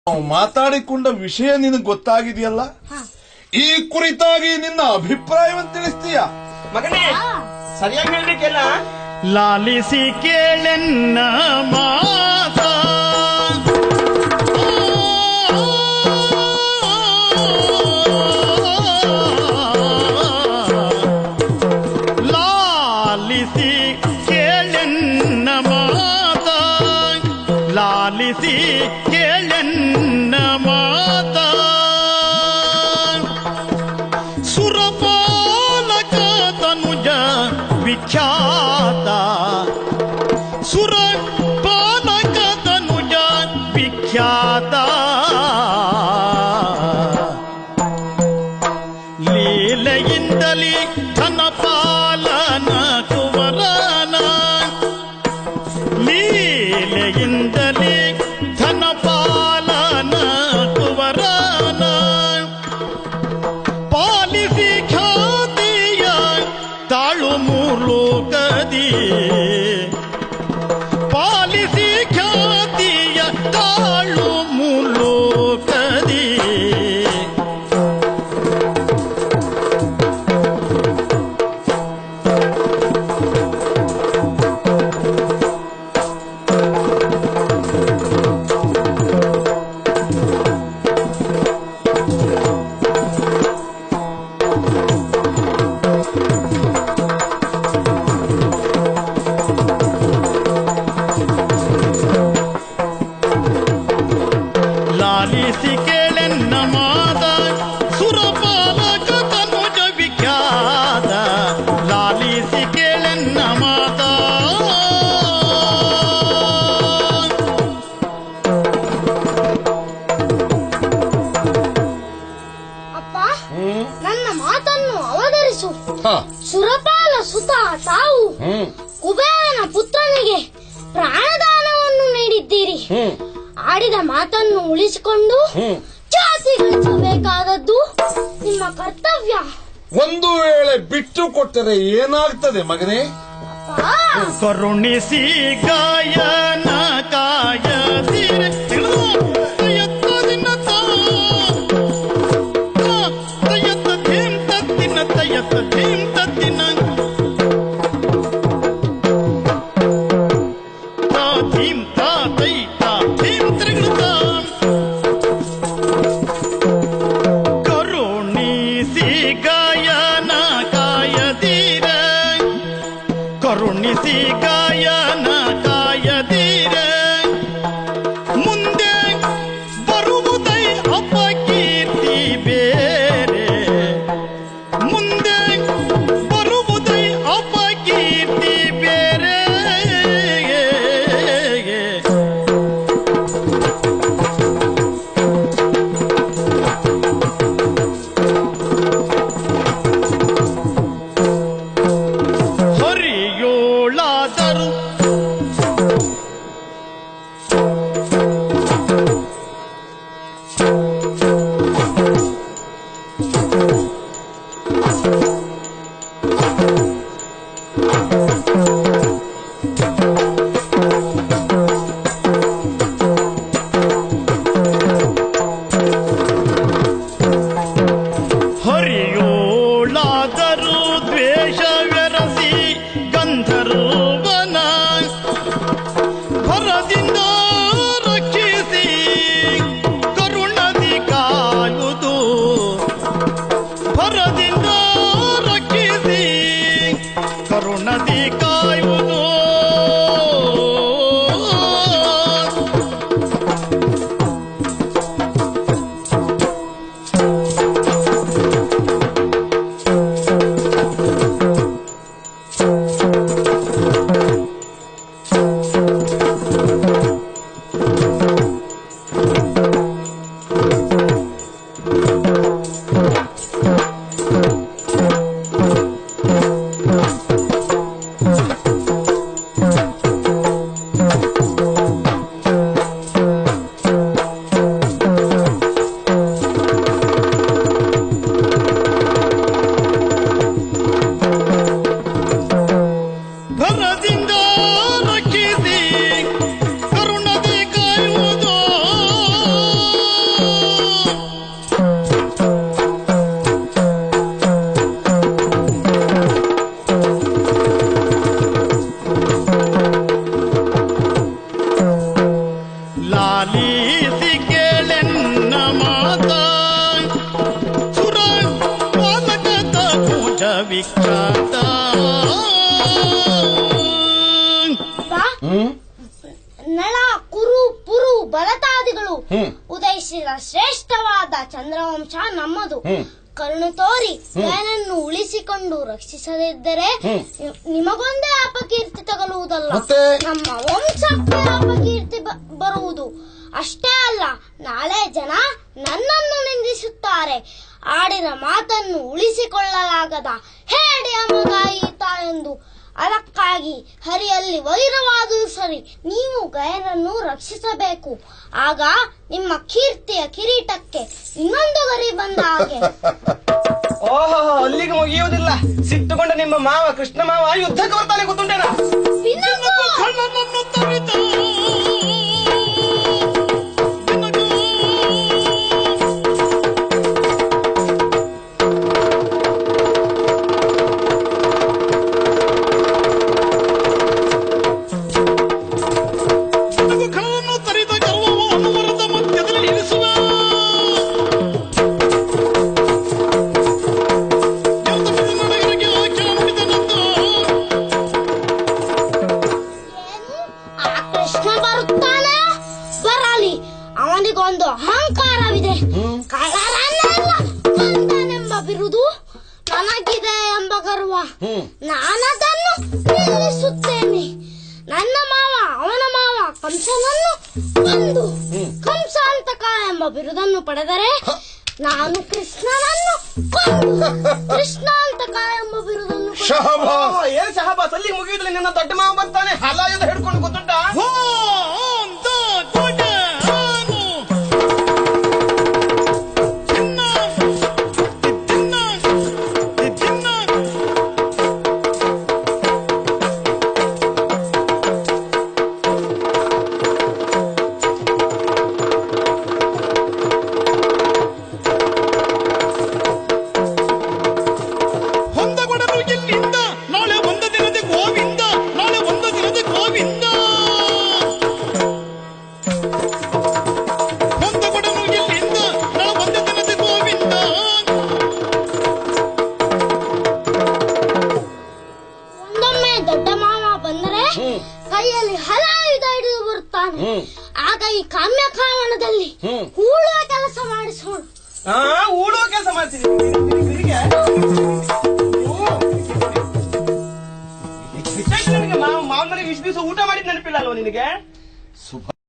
ನಾವು ಮಾತಾಡಿಕೊಂಡ ವಿಷಯ ನಿನಗೆ ಗೊತ್ತಾಗಿದೆಯಲ್ಲ. ಈ ಕುರಿತಾಗಿ ನಿನ್ನ ಅಭಿಪ್ರಾಯವನ್ನು ತಿಳಿಸ್ತೀಯ? ಮಗನೇ ಸರಿಯಾಗಿ ಹೇಳ್ಬೇಕಲ್ಲ. ಲಾಲಿಸಿ ಕೇಳೆನ್ನ ಮಾತ ಲಾಲಿಸಿ ಕೇಳೆನ್ನ ಮಾತ ಲಾಲಿಸಿ ಕೇಳೆನ್ನ ಮಾತ ಸುರಪಾಲಕ ತನುಜ ವಿಖ್ಯಾತ ಸುರಪಾಲಕ ತನುಜ ವಿಖ್ಯಾತ ಲೀಲೆಯಿಂದಲೇ ಧನಪಾಲನ ಕುವರನ ಲೀಲೆಯಿಂದಲೇ ಧನಪಾಲನ ಕುವರನ ಪಾಲಿಸಿ ಖ್ಯಾತಿಯ ತಾಳು ಮೂಲೋಕದಿ ಪಾಲಿಸಿ ಖ್ಯಾತಿಯ ತಾಳು ಮೂಲೋಕದಿ ಲಾಲಿಸಿ ಕೇಳೆನ್ನ ಮಾತ ಸುರಪಾಲಕ ತನುಜ ವಿಖ್ಯಾತ ಲಾಲಿಸಿ ಕೇಳೆನ್ನ ಮಾತ ಅಪ್ಪ, ನನ್ನ ಮಾತನ್ನು ಅವತರಿಸು. ಹ, ಸುರಪಾಲ ಸುತ ತಾವು ಕುಬೇರನ ಪುತ್ರನಿಗೆ ಪ್ರಾಣದಾನವನ್ನು ನೀಡಿದ್ದೀರಿ. ಆಡಿದ ಮಾತನ್ನು ಉಳಿಸಿಕೊಂಡು ಜಾತಿ ಗಳಿಸಬೇಕಾದದ್ದು ನಿಮ್ಮ ಕರ್ತವ್ಯ. ಒಂದು ವೇಳೆ ಬಿಟ್ಟು ಕೊಟ್ಟರೆ ಏನಾಗ್ತದೆ ಮಗನೇ? ಕರುಣಿಸಿ ಗಾಯನ ಕಾಯದಿರೆ ತಯತ್ತ ದಿನ ತಯತ್ತ ಧೀಂ ತತ್ತಿನ ತಯತ್ತ ಧೀಂ ತತ್ತಿನ ಧೀಂ ತಾ ತೈ ತಾ ಧೀಂ ತ್ರಿಗುಣ ಕರುಣಿಸಿ ಗಾಯನ ಕಾಯದಿರ ಕರುಣಿಸಿ ಗಾಯನ ಕಾಯದಿರ ವಿಖ್ಯಾತ. ಬಾ. ನಳ ಕುರು ಪುರು ಭರತಾದಿಗಳು ಉದಯಿಸಿದ ಶ್ರೇಷ್ಠವಾದ ಚಂದ್ರವಂಶ ನಮ್ಮದು. ಕರುಣೆ ತೋರಿ ಗಯನನ್ನು ಉಳಿಸಿಕೊಂಡು ರಕ್ಷಿಸದಿದ್ದರೆ ನಿಮಗೊಂದೇ ಅಪಕೀರ್ತಿ ತಗಲುವುದಲ್ಲ, ನಮ್ಮ ವಂಶಕ್ಕೆ ಅಪಕೀರ್ತಿ ಬರುವುದು. ಅಷ್ಟೇ ಅಲ್ಲ, ನಾಳೆ ಜನ ನನ್ನನ್ನು ನಿಂದಿಸುತ್ತಾರೆ. ಆಡಿದ ಮಾತನ್ನು ಉಳಿಸಿಕೊಳ್ಳಲಾಗದ ಹೇಡಿಯ ಮಗ ಈತ ಎಂದು. ಅದಕ್ಕಾಗಿ ಹರಿಯಲ್ಲಿ ವೈರವಾದರೂ ಸರಿ, ನೀವು ಗಯನನ್ನು ರಕ್ಷಿಸಬೇಕು. ಆಗ ನಿಮ್ಮ ಕೀರ್ತಿಯ ಕಿರೀಟಕ್ಕೆ ಇನ್ನೊಂದು ಗರಿ ಬಂದ ಹಾಗೆ. ಓಹೋ, ಅಲ್ಲಿಗೆ ಮುಗಿಯುವುದಿಲ್ಲ. ಸಿಟ್ಟುಕೊಂಡ ನಿಮ್ಮ ಮಾವ ಕೃಷ್ಣ ಮಾವ ಯುದ್ಧಕ್ಕೆ ಬರ್ತಾನೆ, ಗೊತ್ತುಂಟೇನ? ಕಳ್ಳನನ್ನು ತರಿದ ಗರ್ವವು ಅನುವರದ ಮಧ್ಯದಲ್ಲಿ ಇರಿಸುವ. ನಗರಿಗೆ ಆಖ್ಯಾನ ನುಡಿದನಂದು ಆ ಕೃಷ್ಣ ಬರುತ್ತಾನೆ, ಬರಲಿ. ಅವನಿಗೊಂದು ಅಹಂಕಾರವಿದೆ. ಕಳ್ಳರನ್ನೆಲ್ಲ ಕೊಂದನೆಂಬ ಬಿರುದು ನನಗಿದೆ ಎಂಬ ಗರ್ವ. ನಾನದನ್ನು ನಿಲ್ಲಿಸುತ್ತೇನೆ. ನನ್ನ ಮಾವ, ಅವನ ಮಾವ ಕಂಸನನ್ನು ಕೊಂದು ಕಂಸಾಂತಕ ಎಂಬ ಬಿರುದನ್ನು ಪಡೆದರೆ, ನಾನು ಕೃಷ್ಣನನ್ನು ಕೊಂದು ಕೃಷ್ಣಾಂತಕ ಎಂಬ ಬಿರುದನ್ನು ಓಹೋ, ಏನ್ ಶಹಬಾಸ್, ಅಲ್ಲಿಗೆ ಮುಗಿಯುವುದಿಲ್ಲ. ನನ್ನ ದೊಡ್ಡ ಮಾವ ಬರ್ತಾನೆ, ಹಲಾಯುಧ ಹಿಡ್ಕೊಂಡು, ಗೊತ್ತುಂಟ? ಹೊಂದಗೊಡನು ಎಲ್ಲಿಂದ, ನಾಳೆ ಒಂದು ದಿನದ ಗೋವಿಂದ, ನಾಳೆ ಒಂದು ದಿನದ ಗೋವಿಂದ. ಹೊಂದಗೊಡನು ಎಲ್ಲಿಂದ, ನಾಳೆ ಒಂದು ದಿನದ ಗೋವಿಂದ. ಒಂದೊಮ್ಮೆ ದೊಡ್ಡ ಮಾವ ಬಂದರೆ ಕೈಯಲ್ಲಿ ಹಲಾಯುಧ ಹಿಡಿದು ಬರುತ್ತಾನೆ. ಆಗ ಈ ಕಾಮ್ಯ ಕಾಮನದಲ್ಲಿ ಹೂಳುವ ಕೆಲಸ ಮಾಡಿಸೋಣ. ಊಡೋ ಕೆಲಸ ಮಾಡ್ತೀನಿ. ಮಾವನಿಗೆ ಇಷ್ಟು ದಿವಸ ಊಟ ಮಾಡಿದ್ ನೆನಪಿಲ್ಲ ಅಲ್ವ ನಿನಗೆ?